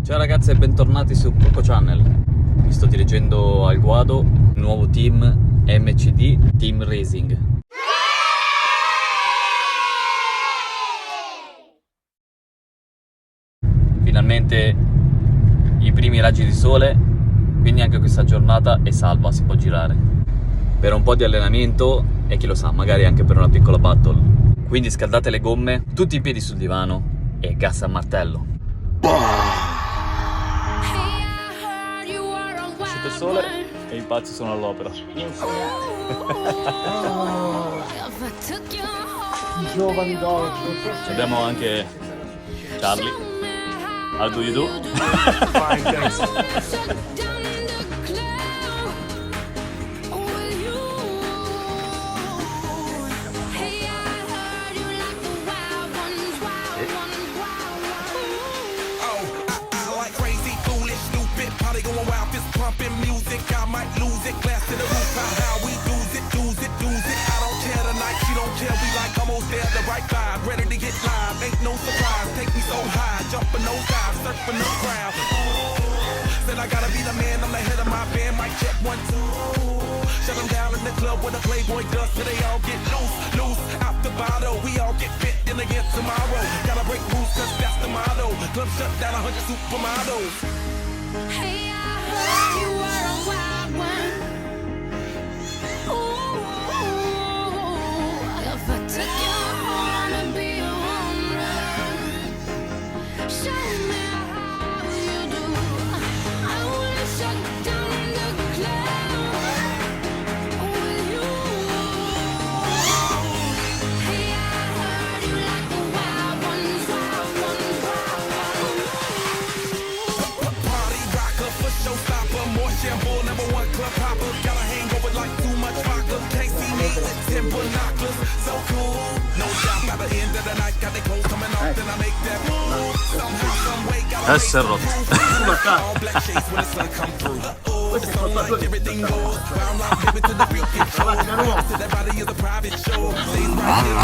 Ciao ragazzi e bentornati su Dopo Channel. Mi sto dirigendo al Guado, nuovo team MCD, Team Racing. Finalmente i primi raggi di sole, quindi anche questa giornata è salva, si può girare. Per un po' di allenamento e chi lo sa, magari anche per una piccola battle. Quindi scaldate le gomme, tutti i piedi sul divano e gas a martello. Uscito il sole e i pazzi sono all'opera. I giovani d'oggi. Abbiamo anche Charlie. How do you do? Fine, thanks. Going wild, fist pumping music, I might lose it. Glass to the roof, how we lose it. I don't care tonight, she don't care. We like almost there, the right vibe, ready to get live. Ain't no surprise, take me so high, jumping those dives, surfing the crowd. Said I gotta be the man, I'm the head of my band. Mic check 1, 2. Shut them down in the club where the Playboy does, so they all get loose. Out the bottle, we all get fit in again tomorrow. Gotta break rules, cause that's the motto. Club shut down 100 supermodels. Hey, I heard you were a wild one. Ooh, if I took you home to be a home run, show me how you do. I wanna shut down the club with you. Hey, I heard you like the wild ones, wild ones, wild ones. Party rocker, for showstopper, more shampoo, #1 club hopper. Got a hangover like too much vodka. Can't see me with 10 binoculars. So cool, no doubt. By the end of the night, got the clothes coming off, then I make that move. Somehow, some way, got all black shades when the sun come through. So like everything goes, round round, give it to the real kid show. So that body is a private show. Stays right here.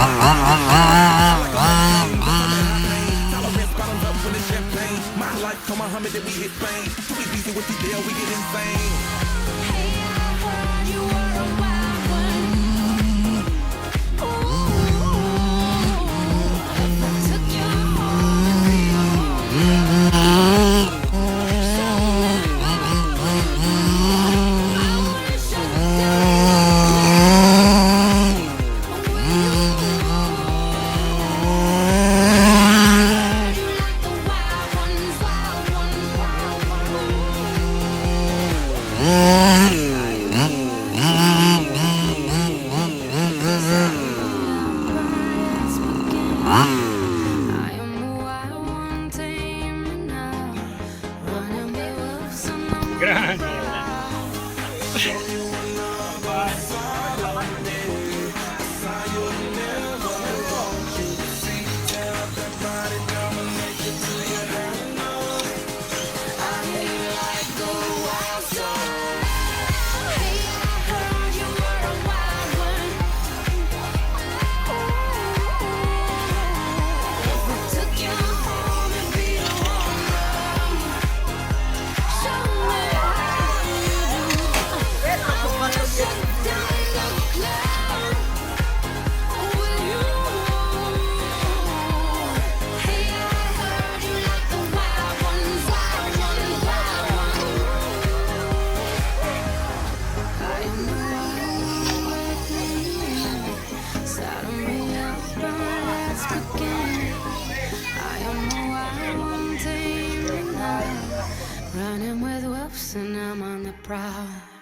Tolerance bottoms up when it's champagne. My life, come Muhammad, then we hit Spain. Too easy with the deal, we get insane. Hey, I heard you were a wild one. Ooh, if I took you home to be a home run, show me how you do. I wanna shut down with you. You like the wild ones, wild ones, wild I am a wild one, taming now, running with wolves and I'm running with wolves and I'm on the prowl.